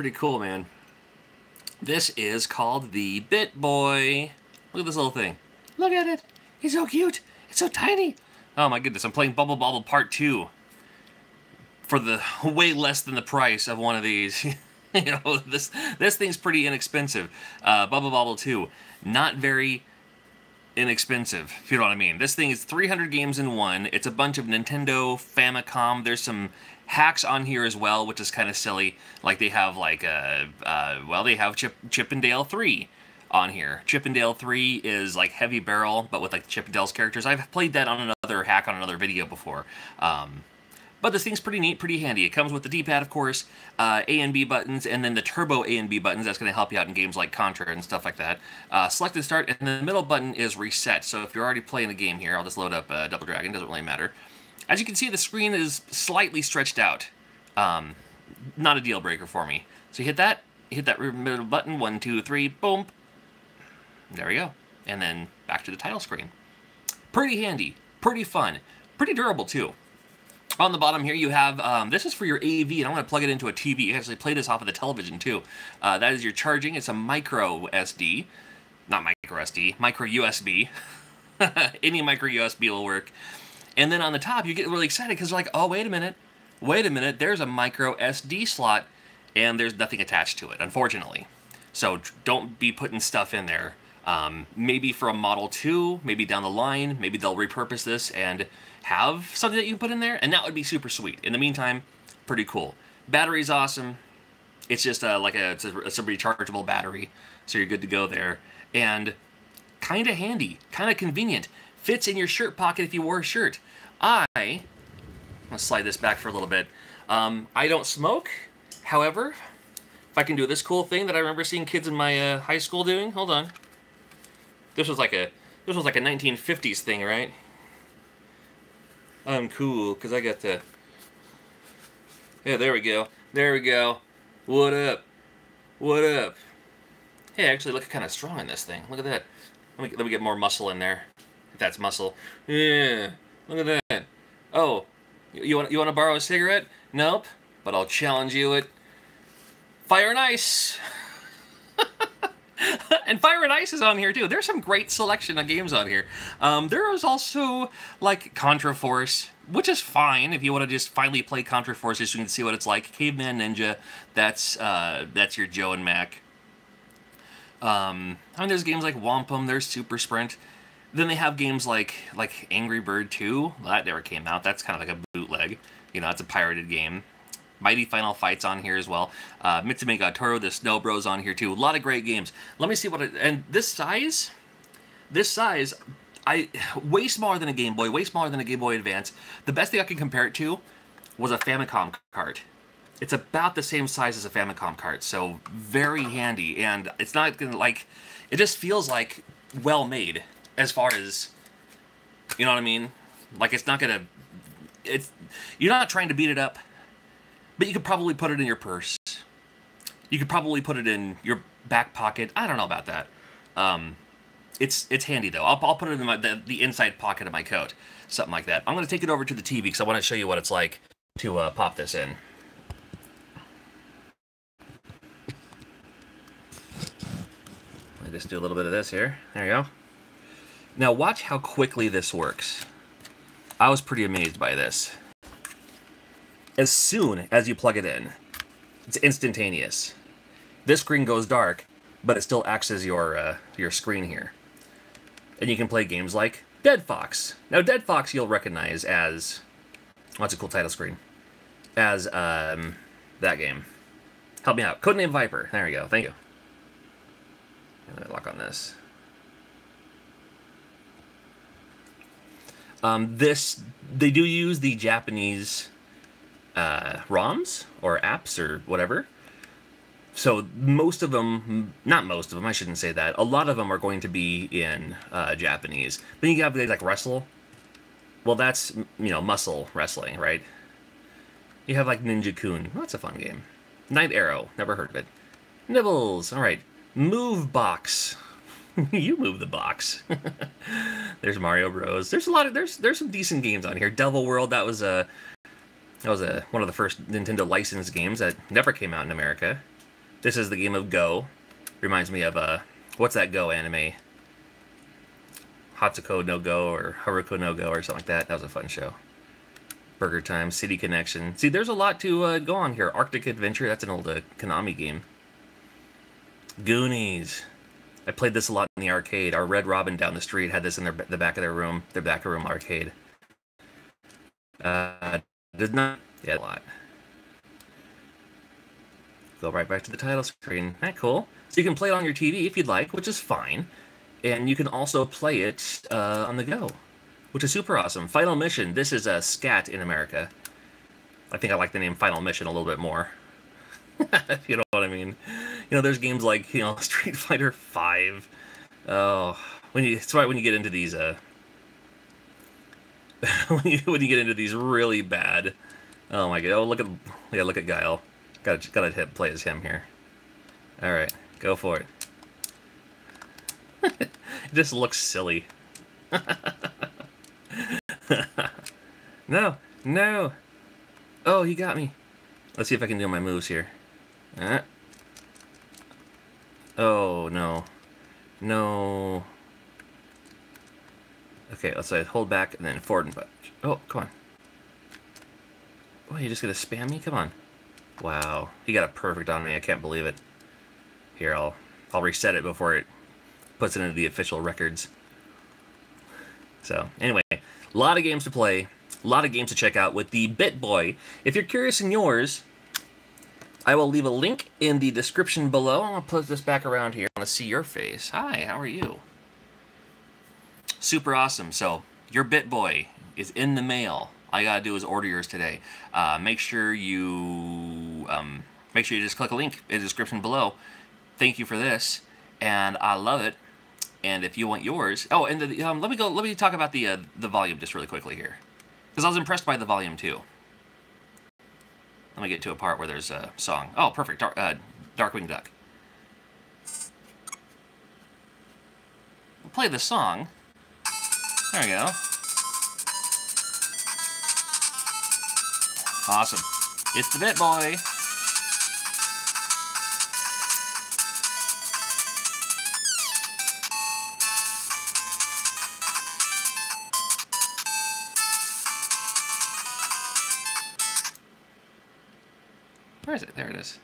pretty cool, man. This is called the BittBoy. Look at this little thing. Look at it. He's so cute. It's so tiny. Oh my goodness, I'm playing Bubble Bobble Part 2 for the way less than the price of one of these. You know, this thing's pretty inexpensive. Bubble Bobble 2, not very inexpensive, if you know what I mean. This thing is 300 games in one. It's a bunch of Nintendo, Famicom. There's some hacks on here as well, which is kind of silly. Like they have like well, they have Chip and Dale 3 on here. Chip and Dale 3 is like Heavy Barrel, but with like Chip and Dale's characters. I've played that on another hack on another video before. But this thing's pretty neat, pretty handy. It comes with the D-pad, of course, A and B buttons, and then the turbo A and B buttons. That's going to help you out in games like Contra and stuff like that. Select and start, and the middle button is reset. So if you're already playing a game here, I'll just load up Double Dragon. Doesn't really matter. As you can see, the screen is slightly stretched out. Not a deal breaker for me. So you hit that middle button, 1, 2, 3, boom. There we go. And then back to the title screen. Pretty handy, pretty fun, pretty durable too. On the bottom here you have, this is for your AV, and I'm going to plug it into a TV. You can actually play this off of the television too. That is your charging. It's a micro SD. Not micro SD, micro USB. Any micro USB will work. And then on the top you get really excited because you're like, oh, wait a minute, there's a micro SD slot, and there's nothing attached to it, unfortunately. So don't be putting stuff in there. Maybe for a Model 2, maybe down the line, maybe they'll repurpose this and have something that you can put in there, and that would be super sweet. In the meantime, pretty cool. Battery's awesome. It's just it's a rechargeable battery, so you're good to go there. And kind of handy, kind of convenient. Fits in your shirt pocket if you wore a shirt. I'm going to slide this back for a little bit. I don't smoke. However, if I can do this cool thing that I remember seeing kids in my high school doing, hold on. This was like a 1950s thing, right? I'm cool because I got the. Yeah, there we go. There we go. What up? What up? Hey, I actually look kind of strong in this thing. Look at that. Let me get more muscle in there. If that's muscle. Yeah. Look at that. Oh, you want to borrow a cigarette? Nope. But I'll challenge you at Fire and Ice. And Fire and Ice is on here too. There's some great selection of games on here. There is also like Contra Force, which is fine if you want to just finally play Contra Force just so you can see what it's like. Caveman Ninja, that's your Joe and Mac. I mean, there's games like Wampum. There's Super Sprint. Then they have games like Angry Bird 2. Well, that never came out. That's kind of like a bootleg. You know, it's a pirated game. Mighty Final Fight's on here as well. Mitsume ga Toro, the Snow Bros on here too. A lot of great games. Let me see what and this size, way smaller than a Game Boy, way smaller than a Game Boy Advance. The best thing I can compare it to was a Famicom cart. It's about the same size as a Famicom cart, so very handy. And it's not gonna it just feels like well made as far as, you know what I mean? Like it's not gonna, you're not trying to beat it up. But you could probably put it in your purse. You could probably put it in your back pocket. I don't know about that. It's handy though. I'll put it in the inside pocket of my coat, something like that. I'm going to take it over to the TV because I want to show you what it's like to pop this in. Let me just do a little bit of this here. There you go. Now watch how quickly this works. I was pretty amazed by this. As soon as you plug it in, it's instantaneous. This screen goes dark, but it still acts as your screen here. And you can play games like Dead Fox. Now, Dead Fox you'll recognize as... Oh, that's a cool title screen. As, that game. Help me out. Codename Viper. There we go. Thank you. Let me lock on this. They do use the Japanese... ROMs or apps or whatever. So most of them, not most of them, I shouldn't say that. A lot of them are going to be in Japanese. Then you have like Wrestle. Well, that's, you know, muscle wrestling, right? You have like Ninja Kun. Well, that's a fun game. Night Arrow. Never heard of it. Nibbles. All right. Move Box. You move the box. There's Mario Bros. There's a lot of there's some decent games on here. Devil World. That was one of the first Nintendo licensed games that never came out in America. This is the game of Go. Reminds me of, what's that Go anime? Hatsuko no Go or Haruko no Go or something like that. That was a fun show. Burger Time, City Connection. See, there's a lot to go on here. Arctic Adventure, that's an old Konami game. Goonies. I played this a lot in the arcade. Our Red Robin down the street had this in the back of their room, arcade. Did not, yeah, a lot. Go right back to the title screen. That cool. So you can play it on your TV if you'd like, which is fine. And you can also play it on the go, which is super awesome. Final Mission. This is a scat in America. I think I like the name Final Mission a little bit more. If you know what I mean. You know, there's games like, you know, Street Fighter 5. Oh, it's right when you get into these when you get into these really bad. Oh my god! Oh, look at Guile. Gotta play as him here. All right, go for it. It just looks silly. No, no. Oh, he got me. Let's see if I can do my moves here. Oh no, no. Okay, let's hold back and then forward and punch. Oh, come on. Oh, you just gonna spam me? Come on. Wow, he got it perfect on me. I can't believe it. Here, I'll reset it before it puts it into the official records. So, anyway, a lot of games to play, a lot of games to check out with the BittBoy. If you're curious in yours, I will leave a link in the description below. I'm gonna put this back around here. I want to see your face. Hi, how are you? Super awesome. So, your BittBoy is in the mail. All you gotta do is order yours today. Make sure you just click a link in the description below. Thank you for this, and I love it. And if you want yours, oh, and let me talk about the volume just really quickly here, because I was impressed by the volume too. Let me get to a part where there's a song. Oh, perfect. Darkwing Duck. We'll play the song. There we go. Awesome. It's the BittBoy. Where is it? There it is.